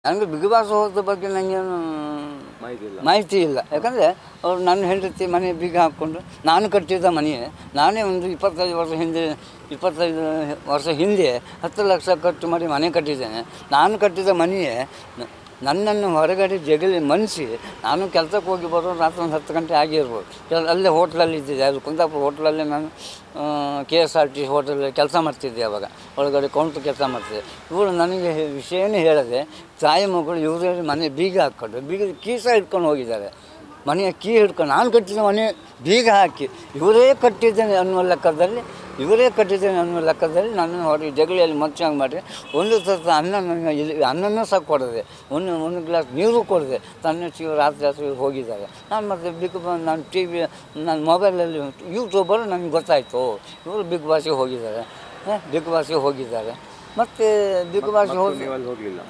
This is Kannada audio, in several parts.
ನನಗೆ ಬಿಗ್ ಬಾಸ್ ಹೋದ ಬಗ್ಗೆ ನನಗೇನು ಮಾಹಿತಿ ಇಲ್ಲ. ಯಾಕಂದರೆ ಅವರು ನನ್ನ ಹೆಂಡತಿ ಮನೆ ಬೀಗ ಹಾಕ್ಕೊಂಡು ನಾನು ಕಟ್ಟಿದ್ದ ಮನೆಯೇ. ನಾನೇ ಒಂದು 25 ವರ್ಷ ಹಿಂದೆ 10 ಲಕ್ಷ ಖರ್ಚು ಮಾಡಿ ಮನೆ ಕಟ್ಟಿದ್ದೇನೆ. ನಾನು ಕಟ್ಟಿದ ಮನೆಯೇ ನನ್ನನ್ನು ಹೊರಗಡೆ ಜಗಲಿ ಮನಿಸಿ ನಾನು ಕೆಲಸಕ್ಕೆ ಹೋಗಿ ಬರೋ ರಾತ್ರಿ ಒಂದು 10 ಗಂಟೆ ಆಗಿರ್ಬೋದು. ಅಲ್ಲೇ ಹೋಟ್ಲಲ್ಲಿ ಇದ್ದಿದ್ದೆ, ಅದು ಕುಂದಾಪುರ ಹೋಟ್ಲಲ್ಲೇ ನಾನು KSRT ಹೋಟೆಲಲ್ಲಿ ಕೆಲಸ ಮಾಡ್ತಿದ್ದೆ. ಆವಾಗ ಒಳಗಡೆ ಕೌಂಟ್ರ್ ಕೆಲಸ ಮಾಡ್ತಿದ್ದೆ. ಇವರು ನನಗೆ ವಿಷಯನೇ ಹೇಳದೆ ತಾಯಿ ಮಗಳು ಇವರೇ ಮನೆ ಬೀಗ ಹಾಕ್ಕೊಂಡು ಕೀಸ ಹಿಡ್ಕೊಂಡು ಹೋಗಿದ್ದಾರೆ. ಮನೆಯ ಕೀ ಹಿಡ್ಕೊಂಡು ನಾನು ಕಟ್ಟಿದ ಮನೆ ಬೀಗ ಹಾಕಿ ಇವರೇ ಕಟ್ಟಿದ್ದೇನೆ ಅನ್ನುವ ಲೆಕ್ಕದಲ್ಲಿ ನನ್ನನ್ನು ಹೊರಗೆ ಜಗಳಿಯಲ್ಲಿ ಮಚ್ಚಂಗೆ ಮಾಡಿ ಒಂದು ಸತ ಅನ್ನನೂ ಸಹ ಕೊಡದೆ, ಒಂದು ಗ್ಲಾಸ್ ನೀರು ಕೊಡದೆ ರಾತ್ರಿ ಹೋಗಿದ್ದಾರೆ. ನಾನು ಮತ್ತು ನಾನು ನನ್ನ ಮೊಬೈಲಲ್ಲಿ ಯೂಟ್ಯೂಬಲ್ಲಿ ನನಗೆ ಗೊತ್ತಾಯಿತು ಇವರು ಬಿಗ್ ಬಾಸಿಗೆ ಹೋಗಿದ್ದಾರೆ. ಮತ್ತು ಬಿಗ್ ಬಾಸಿಗೆ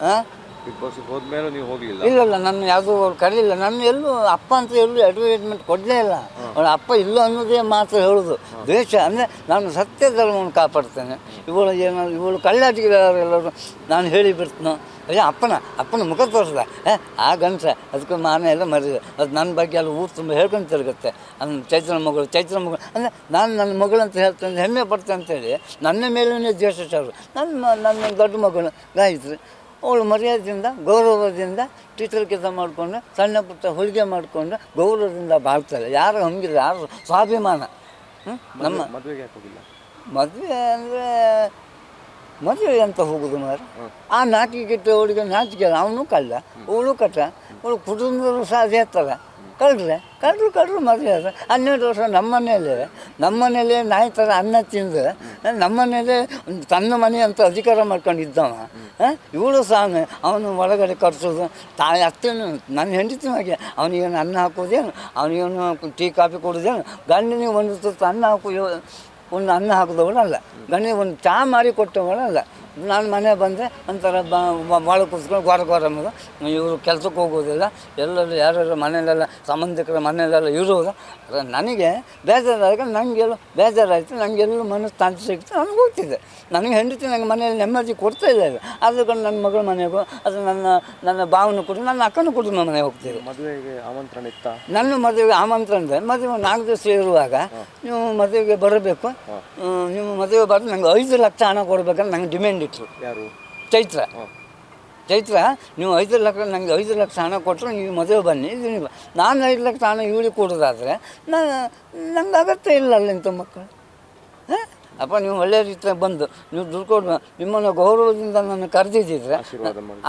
ಹಾಂ ಇಲ್ಲ ನನ್ನ ಯಾವುದೂ ಅವ್ರು ಕರೀಲಿಲ್ಲ. ನನ್ನ ಎಲ್ಲೂ ಅಪ್ಪ ಅಂತ ಅಡ್ವರ್ಟೈಸ್ಮೆಂಟ್ ಕೊಡಲೇ ಇಲ್ಲ. ಅವಳ ಅಪ್ಪ ಇಲ್ಲೂ ಅನ್ನೋದೇ ಮಾತ್ರ ಹೇಳೋದು. ದ್ವೇಷ ಅಂದರೆ ನಾನು ಸತ್ಯ ಧರ್ಮವನ್ನು ಕಾಪಾಡ್ತೇನೆ. ಇವಳು ಕಳ್ಳಾಟಿಗೆಲ್ಲರೂ ನಾನು ಹೇಳಿ ಬಿಡ್ತೀನೋ ಅಯ್ಯೋ ಅಪ್ಪನ ಮುಖ ತೋರಿಸ್ದ ಆ ಗಂಟ ಅದಕ್ಕೆ ಮಾನ ಎಲ್ಲ ಮರಿದೆ. ಅದು ನನ್ನ ಬಗ್ಗೆ ಎಲ್ಲ ಊರು ತುಂಬ ಹೇಳ್ಕೊಂಡು ತಿರುಗುತ್ತೆ. ಚೈತ್ರ ಮಗಳು ಅಂದರೆ ನಾನು ನನ್ನ ಮಗಳು ಅಂತ ಹೇಳ್ತೇನೆ, ಹೆಮ್ಮೆ ಪಡ್ತೇನೆ ಅಂತೇಳಿ ನನ್ನ ಮೇಲೇ ದ್ವೇಷ ಚಾರು. ನನ್ನ ದೊಡ್ಡ ಮಗಳು ಗಾಯತ್ರಿ, ಅವಳು ಮರ್ಯಾದೆಯಿಂದ ಗೌರವದಿಂದ ಟೀಚರ್ ಕೆಲಸ ಮಾಡಿಕೊಂಡು ಸಣ್ಣ ಪುಟ್ಟ ಹೊಲಿಗೆ ಮಾಡಿಕೊಂಡು ಗೌರವದಿಂದ ಬಾಳ್ತಾರೆ. ಯಾರು ಹಂಗಿಲ್ಲ, ಯಾರು ಸ್ವಾಭಿಮಾನ. ನಮ್ಮ ಮದುವೆ ಅಂದರೆ ಮದುವೆ ಅಂತ ಹೋಗೋದು ಮಾರು. ಆ ನಾಚಿಕೆ ಅವಳಿಗೆ ನಾಚಿಕೆ, ಅವನು ಕಳ್ಳ, ಅವಳು ಕಟ್ಟ, ಅವಳು ಕುಟುಂಬದವರು ಸಹ ಅದೇ ಥರ ಕಳ್ಳರು ಮದುವೆ ಆದ 12 ವರ್ಷ ನಮ್ಮನೇಲೇ ನಾಯಿ ಥರ ಅನ್ನ ತಿಂದು ನಮ್ಮನೇಲೇ ತನ್ನ ಮನೆ ಅಂತ ಅಧಿಕಾರ ಮಾಡ್ಕೊಂಡಿದ್ದವ. ಇವಳು ಸಹ ಅವನು ಒಳಗಡೆ ಕಟ್ಸೋದು, ತಾಯಿ ಅತ್ತೇನು ನನ್ನ ಹೆಂಡತಿನಾಗೆ ಅವನಿಗೇನು ಅನ್ನ ಹಾಕೋದೇನು, ಅವನಿಗೇನು ಟೀ ಕಾಫಿ ಕೊಡೋದೇನು, ಗಂಡನಿಗೆ ಒಂದು ತುತ್ತು ಅನ್ನ ಹಾಕಿದವಳಲ್ಲ, ಗಂಡನಿಗೆ ಒಂದು ಚಹಾ ಮಾರಿ ಕೊಟ್ಟವಳಲ್ಲ. ನಾನು ಮನೆ ಬಂದರೆ ಒಂಥರ ಭಾಳ ಕೂತ್ಕೊಂಡು ಗೋರ ಮಗ ಇವರು ಕೆಲ್ಸಕ್ಕೆ ಹೋಗೋದಿಲ್ಲ, ಎಲ್ಲರೂ ಯಾರು ಮನೆಯಲ್ಲೆಲ್ಲ ಸಂಬಂಧಿಕರ ಮನೆಯಲ್ಲೆಲ್ಲ ಇರೋದು. ನನಗೆ ಬೇಜಾರಾಗ ಬೇಜಾರಾಯಿತು, ನನಗೆಲ್ಲೂ ಮನಸ್ಸು ತಾಂತಿ ಸಿಗ್ತು, ನನಗೆ ಹೋಗ್ತಿದ್ದೆ. ನನಗೆ ಹೆಂಡತಿ ನನಗೆ ಮನೆಯಲ್ಲಿ ನೆಮ್ಮದಿ ಕೊಡ್ತಾ ಇಲ್ಲ. ಅದಕ್ಕೊಂಡು ನನ್ನ ಮಗಳ ಮನೆಗೂ ಅದು ನನ್ನ ಭಾವನ ಕೂಡ ನನ್ನ ಅಕ್ಕನ ಕುಟುಂಬ ಮನೆಗೆ ಹೋಗ್ತಿದ್ದೆ. ಮದುವೆಗೆ ಆಮಂತ್ರಣ ಇತ್ತ? ನನ್ನ ಮದುವೆಗೆ ಆಮಂತ್ರಣ ಇದೆ. ಮದುವೆ 4 ದಿವಸ ಇರುವಾಗ ನೀವು ಮದುವೆಗೆ ಬರಬೇಕು, ನೀವು ಮದುವೆ ಬರೋದು ನಂಗೆ 5 ಲಕ್ಷ ಹಣ ಕೊಡಬೇಕಂತ ನಂಗೆ ಡಿಮ್ಯಾಂಡ್ ಇತ್ತು. ಯಾರು? ಚೈತ್ರ, ನೀವು 5 ಲಕ್ಷ ನನಗೆ 5 ಲಕ್ಷ ಹಣ ಕೊಟ್ಟರು ನೀವು ಮದುವೆ ಬನ್ನಿ. ನಾನು 5 ಲಕ್ಷ ಹಣ ಇವಳಿಗೆ ಕೊಡೋದಾದರೆ ನಂಗೆ ಅಗತ್ಯ ಇಲ್ಲ ಇಂಥ ಮಕ್ಕಳು. ಅಪ್ಪ ನೀವು ಒಳ್ಳೆಯ ರೀತಿಯಾಗಿ ಬಂದು ನೀವು ದುಡ್ಡು ಕೊಡು, ನಿಮ್ಮನ್ನು ಗೌರವದಿಂದ ನನ್ನ ಕರೆದಿದ್ದರೆ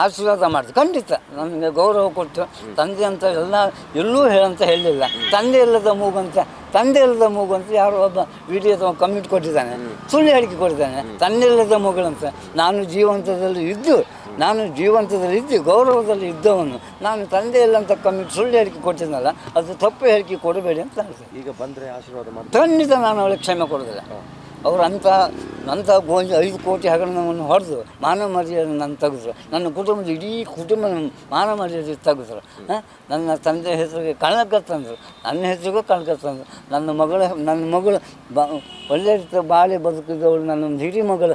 ಆಶೀರ್ವಾದ ಮಾಡ್ತೀವಿ. ಖಂಡಿತ ನನಗೆ ಗೌರವ ಕೊಟ್ಟು ತಂದೆ ಅಂತ ಎಲ್ಲೂ ಹೇಳಂತ ಹೇಳಿಲ್ಲ. ತಂದೆ ಇಲ್ಲದ ಮೂಗಂತ ಯಾರೋ ಒಬ್ಬ ವಿಡಿಯೋ ಕಮೆಂಟ್ ಕೊಟ್ಟಿದ್ದಾನೆ, ಸುಳ್ಳು ಹೇಳಿಕೆ ಕೊಟ್ಟಿದ್ದಾನೆ. ತಂದೆ ಇಲ್ಲದ ಮಗಳಂತ. ನಾನು ಜೀವಂತದಲ್ಲಿ ಇದ್ದು ಗೌರವದಲ್ಲಿ ಇದ್ದವನು, ನಾನು ತಂದೆ ಇಲ್ಲ ಅಂತ ಕಮೆಂಟ್ ಸುಳ್ಳು ಹೇಳಿಕೆ ಕೊಟ್ಟಿದ್ದನಲ್ಲ, ಅದು ತಪ್ಪು ಹೇಳಿಕೆ ಕೊಡಬೇಡಿ ಅಂತ ಹೇಳ್ತೀನಿ. ಈಗ ಬಂದರೆ ಆಶೀರ್ವಾದ ಮಾಡಿ ಖಂಡಿತ ನಾನು ಅವಳಿಗೆ ಕ್ಷಮೆ ಕೊಡೋದಿಲ್ಲ. ಅವರು ಅಂಥ 5 ಕೋಟಿ ಹಗರಣವನ್ನು ಹೊಡೆದು ಮಾನವ ಮರ್ಯಾದೆ ನಾನು ತೆಗೆದ್ರು. ನನ್ನ ಕುಟುಂಬದ ಇಡೀ ಕುಟುಂಬ ಮಾನವ ಮರ್ಯಾದೆ ತೆಗೆದ್ರು. ನನ್ನ ತಂದೆ ಹೆಸರಿಗೆ ಕಳಂಕ ತಂದರು, ನನ್ನ ಹೆಸರಿಗೂ ಕಳಂಕ ತಂದರು. ನನ್ನ ಮಗಳು ಒಳ್ಳೆಯ ರೀತಿಯ ಬಾಳೆ ಬದುಕಿದವಳು ನನ್ನ ಹಿರಿ ಮಗಳು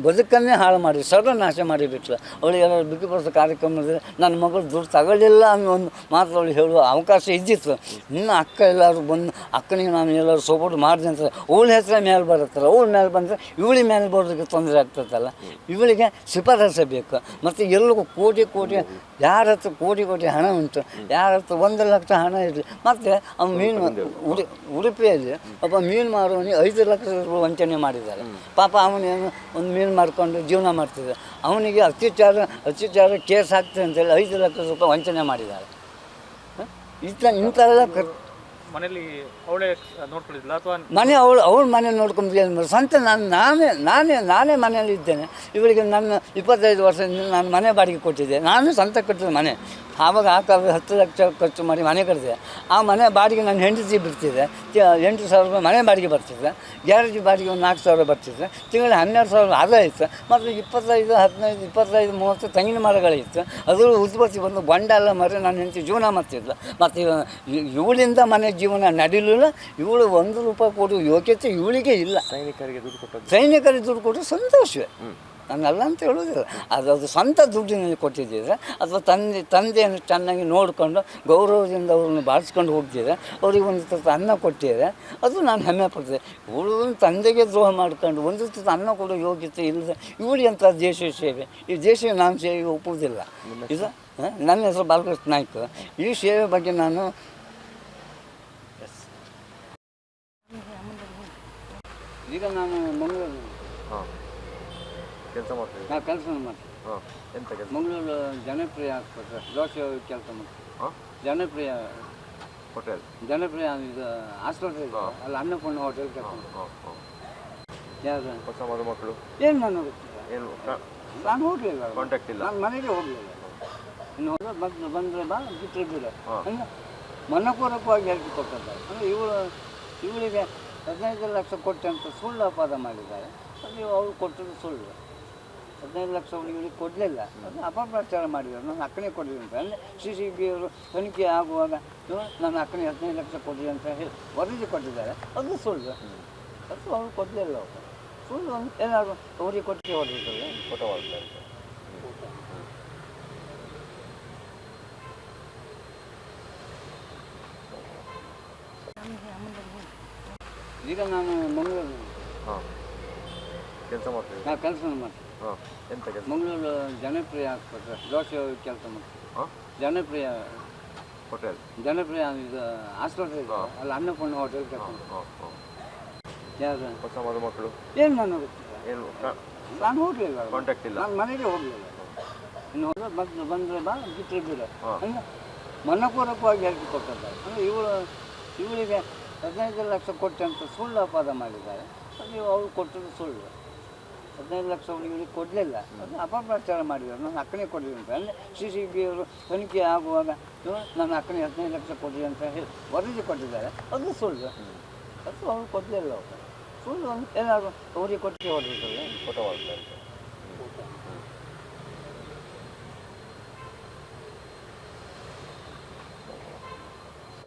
ಬದುಕನ್ನೇ ಹಾಳು ಮಾಡಿ ಸರ್ವನಾಶ ಮಾಡಿಬಿಟ್ಲು. ಅವಳು ಎಲ್ಲರೂ ಬಿಗ್ ಬಾಸ್ ಕಾರ್ಯಕ್ರಮದಲ್ಲಿ ನನ್ನ ಮಗಳು ದುಡ್ಡು ತಗೊಳ್ಳಿಲ್ಲ ಅನ್ನೋ ಒಂದು ಮಾತು ಅವಳು ಹೇಳುವ ಅವಕಾಶ ಇದ್ದಿತ್ತು. ಇನ್ನು ಅಕ್ಕ ಎಲ್ಲರೂ ಬಂದು ಅಕ್ಕನಿಗೆ ನಾನು ಎಲ್ಲರೂ ಸಪೋರ್ಟ್ ಮಾಡಿದೆ ಅಂತ ಅವಳ ಹೆಸರೇ ಮೇಲೆ ಬರುತ್ತಲ್ಲ, ಅವಳ ಮೇಲೆ ಬಂದರೆ ಇವಳಿ ಮೇಲೆ ಬರೋದಕ್ಕೆ ತೊಂದರೆ ಆಗ್ತದಲ್ಲ. ಇವಳಿಗೆ ಶಿಫಾರಸೆ ಬೇಕು. ಮತ್ತು ಎಲ್ಲರಿಗೂ ಕೋಟಿ ಯಾರ ಹತ್ರ ಕೋಟಿ ಹಣ ಉಂಟು, ಯಾರ ಹತ್ರ 1 ಲಕ್ಷ ಹಣ ಇರಲಿ. ಮತ್ತು ಅವ್ನು ಮೀನು ಉಡುಪಿಯಲ್ಲಿ ಒಬ್ಬ ಮೀನು ಮಾರುವವನಿಗೆ 5 ಲಕ್ಷ ರೂಪಾಯಿ ವಂಚನೆ ಮಾಡಿದ್ದಾರೆ. ಪಾಪ ಅವನೇನು ಒಂದು ಮೀನು ಮಾಡ್ಕೊಂಡು ಜೀವನ ಮಾಡ್ತಿದ್ದೆ. ಅವನಿಗೆ ಅತ್ಯಾಚಾರ ಕೇಸ್ ಹಾಕ್ತದೆ ಅಂತೇಳಿ 5 ಲಕ್ಷ ರೂಪಾಯಿ ವಂಚನೆ ಮಾಡಿದ್ದಾರೆ. ಇಂಥವೆಲ್ಲ ಮನೇಲಿ ಅವಳೇ ನೋಡ್ಕೊಂಡಿದ್ದಿಲ್ಲ ಅಥವಾ ಮನೆ ಅವಳು ಮನೆ ನೋಡ್ಕೊಂಡು ಸ್ವಂತ ನಾನೇ ಮನೆಯಲ್ಲಿ ಇದ್ದೇನೆ. ಇವಳಿಗೆ ನನ್ನ 25 ವರ್ಷದಿಂದ ನಾನು ಮನೆ ಬಾಡಿಗೆ ಕೊಟ್ಟಿದ್ದೆ. ನಾನು ಸ್ವಂತ ಕಟ್ಟಿದ ಮನೆ. ಆವಾಗ ಆ ಕಾಲ 10 ಲಕ್ಷ ಖರ್ಚು ಮಾಡಿ ಮನೆ ಕಟ್ಟಿದೆ. ಆ ಮನೆ ಬಾಡಿಗೆ ನನ್ನ ಹೆಂಡತಿ ಬಿಡ್ತಿದ್ದೆ. 8,000 ರೂಪಾಯಿ ಮನೆ ಬಾಡಿಗೆ ಬರ್ತಿದ್ದೆ. ಗ್ಯಾರೇಜ್ ಬಾಡಿಗೆ ಒಂದು 4,000 ಬರ್ತಿದ್ದೆ. ತಿಂಗಳಿಗೆ 12,000 ಆದಾಯ ಇತ್ತು. ಮತ್ತು 25, 15, 25, 30 ತೆಂಗಿನ ಮರಗಳಿತ್ತು. ಅದು ಉತ್ಪತ್ತಿ ಬಂದು ಬಂಡ ಎಲ್ಲ ಮರ ನನ್ನ ಹೆಂಡತಿ ಜೀವನ ಮಾಡ್ತಿದ್ಲು. ಮತ್ತು ಇವಳಿಂದ ಮನೆ ಜೀವನ ನಡೀಲಿಲ್ಲ. ಇವಳು 1 ರೂಪಾಯಿ ಕೊಡುವ ಯೋಗ್ಯತೆ ಇವಳಿಗೆ ಇಲ್ಲ. ಸೈನಿಕರಿಗೆ ದುಡ್ಡು ಕೊಟ್ಟರು ಸಂತೋಷವೇ. ನಾನಲ್ಲ ಅಂತ ಹೇಳೋದಿಲ್ಲ. ಅದು ಸ್ವಂತ ದುಡ್ಡಿನಲ್ಲಿ ಕೊಟ್ಟಿದ್ದಿದ್ರೆ ಅಥವಾ ತಂದೆಯನ್ನು ಚೆನ್ನಾಗಿ ನೋಡಿಕೊಂಡು ಗೌರವದಿಂದ ಅವ್ರನ್ನ ಬಾಳಿಸ್ಕೊಂಡು ಹೋಗ್ತಿದ್ರೆ ಅವ್ರಿಗೆ ಒಂದು ತುತ್ತು ಅನ್ನ ಕೊಟ್ಟಿದ್ರೆ ಅದು ನಾನು ಹೆಮ್ಮೆ ಪಡ್ತೇನೆ. ಇವಳು ತಂದೆಗೆ ದ್ರೋಹ ಮಾಡ್ಕೊಂಡು ಒಂದು ತುತ್ತು ಅನ್ನ ಕೊಡೋ ಯೋಗ್ಯತೆ ಇಲ್ಲದೆ ಇವಳು ಎಂಥ ದೇಶ ಸೇವೆ, ಈ ದೇಶಕ್ಕೆ ನಾನು ಸೇವೆಗೆ ಒಪ್ಪುವುದಿಲ್ಲ. ಇದು ನನ್ನ ಹೆಸರು ಬಾಲಕೃಷ್ಣ ನಾಯ್ಕ. ಈ ಸೇವೆ ಬಗ್ಗೆ ನಾನು ಈಗ ನಾನು ಮಂಗಳೂರು ಕೆಲಸ ಮಾಡ್ತೀವಿ. ನಾವು ಕೆಲಸ ಮಾಡ್ತೀವಿ. ಮಂಗಳೂರು ಜನಪ್ರಿಯ ಆಸ್ಪತ್ರೆ ದೋಷ ಕೆಲಸ ಮಾಡ್ತೀವಿ. ಜನಪ್ರಿಯ ಇದು ಆಸ್ಪತ್ರೆ ಇದೆ ಅಲ್ಲಿ ಅನ್ನಪೂರ್ಣ ಹೋಟೆಲ್ ಕೆಲಸ ಮಾಡ್ತೀವಿ. ಯಾವುದು ಹೊಸ ಮದುಮಕ್ಕಳು ಏನು ನಾನು ಗೊತ್ತಿಲ್ಲ, ನಾನು ಹೋಗಲಿಲ್ಲ, ಕಾಂಟ್ಯಾಕ್ಟ್ ಇಲ್ಲ, ನಾನು ಮನೆಗೆ ಹೋಗಲಿಲ್ಲ. ಇನ್ನು ಹೋದ್ರೆ ಬಂದರೆ ಬಾ ಬಿಟ್ಟರೆ ಬಿಡ ಅಂದರೆ ಮನಪೂರ್ವಕವಾಗಿ ಹೇಳಿಕೆ ಕೊಟ್ಟಿದ್ದಾರೆ. ಅಂದರೆ ಇವಳಿಗೆ 15 ಲಕ್ಷ ಕೊಟ್ಟೆ ಅಂತ ಸುಳ್ಳು ಅಪವಾದ ಮಾಡಿದ್ದಾರೆ. ಅದು ಅವ್ರು ಕೊಟ್ಟದ್ದು ಸುಳ್ಳು. 15 ಲಕ್ಷ ಇವಳಿಗೆ ಕೊಡಲಿಲ್ಲ, ಅದು ಅಪಪ್ರಚಾರ ಮಾಡಿದ್ದಾರೆ. ನಾನು ಅಕ್ಕನೇ ಕೊಡಲಿ ಅಂತ ಅಂದರೆ CCB ಅವರು ತನಿಖೆ ಆಗುವಾಗ ನಾನು ಅಕ್ಕನೇ 15 ಲಕ್ಷ ಕೊಡಲಿ ಅಂತ ಹೇಳಿ ವರದಿ ಕೊಟ್ಟಿದ್ದಾರೆ. ಅದು ಸುಳ್ಳು, ಅದು ಅವ್ರು ಕೊಡಲಿಲ್ಲ. ಅವರು ಸುಳ್ಳು ಏನಾದರೂ ಅವರಿಗೆ ಕೊಟ್ಟಿಗೆ ಹೊಡೆದಿದ್ದಾರೆ. ಈಗ ನಾನು ಮಂಗಳೂರು ಕೆಲಸ ಮಾಡ್ತೀವಿ. ನಾವು ಕೆಲಸ ಮಾಡ್ತೀವಿ. ಮಂಗಳೂರು ಜನಪ್ರಿಯ ಆಸ್ಪತ್ರೆ ದೋಷ ಕೆಲಸ ಮಾಡ್ತೀವಿ. ಜನಪ್ರಿಯ ಇದು ಆಸ್ಪತ್ರೆ ಇದೆ ಅಲ್ಲಿ ಅನ್ನಪೂರ್ಣ ಹೋಟೆಲ್ ಕೆಲಸ ಮಾಡ್ತೀವಿ. ಯಾವುದು ಹೊಸ ಮದುಮಕ್ಕಳು ಏನು ನಾನು ಗೊತ್ತಿಲ್ಲ, ನಾನು ಹೋಗಲಿಲ್ಲ, ಕಾಂಟ್ಯಾಕ್ಟ್ ಇಲ್ಲ, ನಾನು ಮನೆಗೆ ಹೋಗಲಿಲ್ಲ. ಇನ್ನು ಹೋದ್ರೆ ಬಂದರೆ ಬಾ ಬಿಟ್ಟರೆ ಬಿಡ ಅಂದರೆ ಮನಪೂರ್ವಕವಾಗಿ ಹೇಳಿಕೆ ಕೊಟ್ಟಿದ್ದಾರೆ. ಅಂದರೆ ಇವಳಿಗೆ 15 ಲಕ್ಷ ಕೊಟ್ಟೆ ಅಂತ ಸುಳ್ಳು ಅಪವಾದ ಮಾಡಿದ್ದಾರೆ. ಅದು ಅವ್ರು ಕೊಟ್ಟದ್ದು ಸುಳ್ಳು. 15 ಲಕ್ಷ ಇವಳಿಗೆ ಕೊಡಲಿಲ್ಲ, ಅದು ಅಪಪ್ರಚಾರ ಮಾಡಿದ್ದಾರೆ. ನಾನು ಅಕ್ಕನೇ ಕೊಡಲಿ ಅಂತ ಅಂದರೆ CCB ಅವರು ತನಿಖೆ ಆಗುವಾಗ ನಾನು ಅಕ್ಕನೇ 15 ಲಕ್ಷ ಕೊಡಲಿ ಅಂತ ಹೇಳಿ ವರದಿ ಕೊಟ್ಟಿದ್ದಾರೆ. ಅದು ಸುಳ್ಳು, ಅದು ಅವ್ರು ಕೊಡಲಿಲ್ಲ. ಅವರು ಸುಳ್ಳು ಏನಾದರೂ ಅವರಿಗೆ ಕೊಟ್ಟಿಗೆ ಹೊಡೆದಿದ್ದಾರೆ.